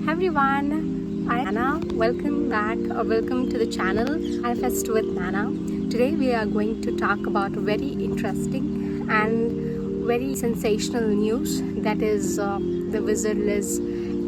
Hi everyone, I'm Nana. Welcome back or welcome to the channel iFest with Nana. Today we are going to talk about very interesting and very sensational news, that is the wizard Liz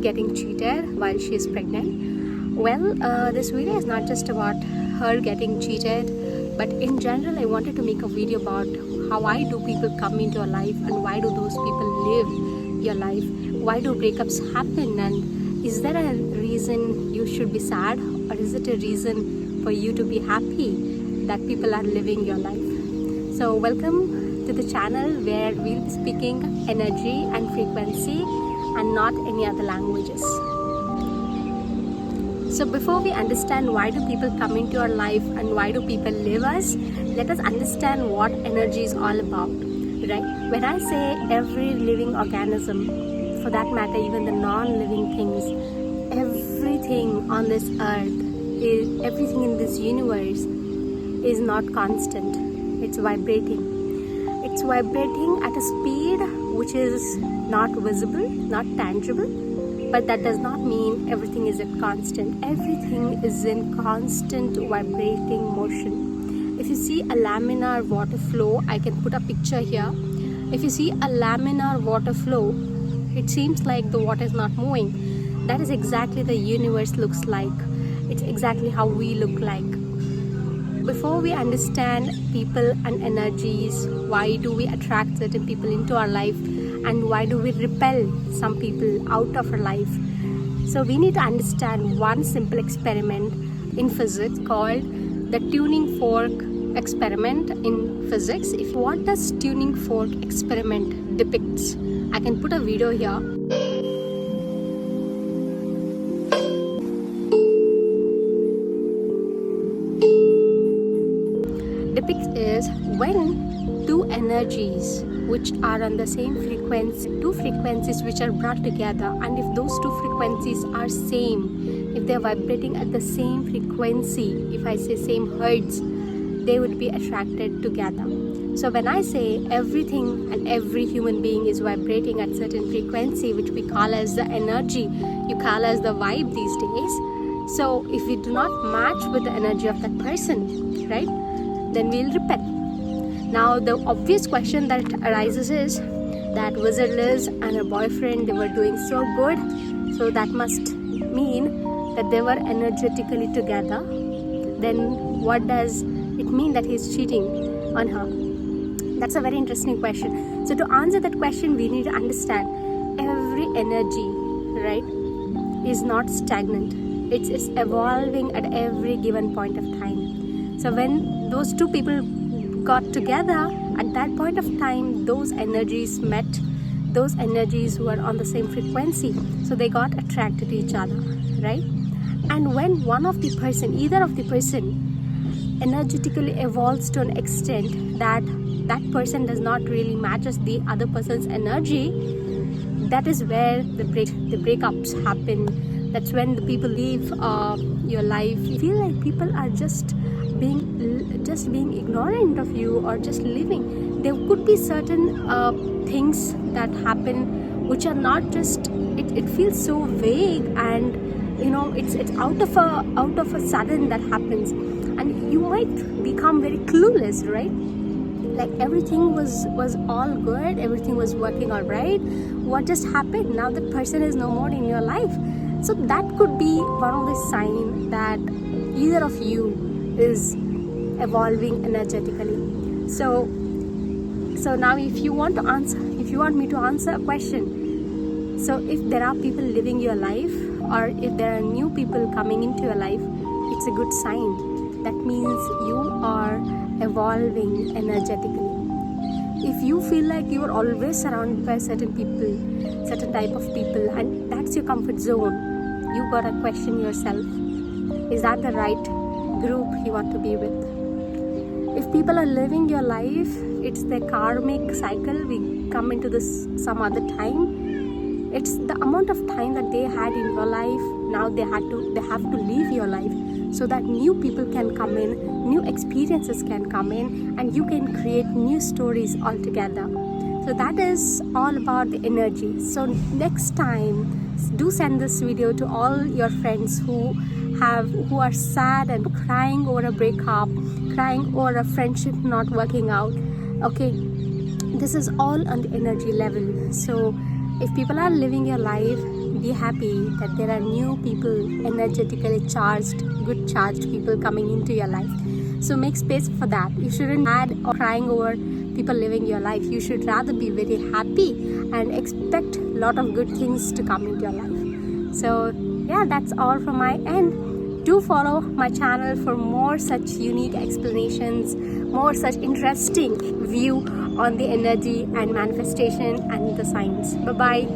getting cheated while she is pregnant. Well, this video is not just about her getting cheated, but in general I wanted to make a video about how why do people come into your life and why do those people live your life, why do breakups happen, and is there a reason you should be sad, or is it a reason for you to be happy that people are living your life? So welcome to the channel where we'll be speaking energy and frequency and not any other languages. So before we understand why do people come into our life and why do people live us, let us understand what energy is all about, right? When I say every living organism, for that matter even the non-living things, everything on this earth, everything in this universe is not constant. It's vibrating. It's vibrating at a speed which is not visible, not tangible, but that does not mean everything is at constant. Everything is in constant vibrating motion. If you see a laminar water flow, I can put a picture here. If you see a laminar water flow, it seems like the water is not moving. That is exactly the universe looks like. It's exactly how we look like. Before we understand people and energies, why do we attract certain people into our life and why do we repel some people out of our life? So we need to understand one simple experiment in physics called the tuning fork experiment in physics. If what does tuning fork experiment depicts, I can put a video here. Depicts is when two energies which are on the same frequency, two frequencies which are brought together, and if those two frequencies are same, if they are vibrating at the same frequency, if I say same hertz, they would be attracted together. So when I say everything and every human being is vibrating at certain frequency, which we call as the energy, you call as the vibe these days. So if we do not match with the energy of that person, right, then we'll repel. Now the obvious question that arises is that wizard Liz and her boyfriend, they were doing so good, so that must mean that they were energetically together. Then what does it mean that he's cheating on her? That's a very interesting question. So to answer that question, we need to understand every energy, right, is not stagnant. It's evolving at every given point of time. So when those two people got together, at that point of time, those energies met, those energies were on the same frequency. So they got attracted to each other, right? And when one of the person, either of the person, energetically evolves to an extent that that person does not really matches the other person's energy, that is where the breakups happen. That's when the people leave your life. You feel like people are just being ignorant of you or just living. There could be certain things that happen which are not just. It feels so vague, and you know it's out of a sudden that happens, and you might become very clueless, right? Like everything was all good, everything was working all right. What just happened? Now that person is no more in your life. So that could be one of the signs that either of you is evolving energetically. So now if you want me to answer a question, so if there are people living your life or if there are new people coming into your life, it's a good sign. That means you are evolving energetically. If you feel like you are always surrounded by certain people, certain type of people, and that's your comfort zone, you gotta question yourself, is that the right group you want to be with? If people are living your life, it's the karmic cycle. We come into this some other time. It's the amount of time that they had in your life. Now they have to leave your life, so that new people can come in, new experiences can come in, and you can create new stories altogether. So that is all about the energy. So next time do send this video to all your friends who are sad and crying over a breakup, crying over a friendship not working out. Okay, this is all on the energy level. So if people are living your life, be happy that there are new people, energetically charged, good charged people coming into your life. So make space for that. You shouldn't be mad or crying over people living your life. You should rather be very happy and expect a lot of good things to come into your life. So yeah, that's all from my end. Do follow my channel for more such unique explanations, more such interesting view on the energy and manifestation and the science. Bye bye.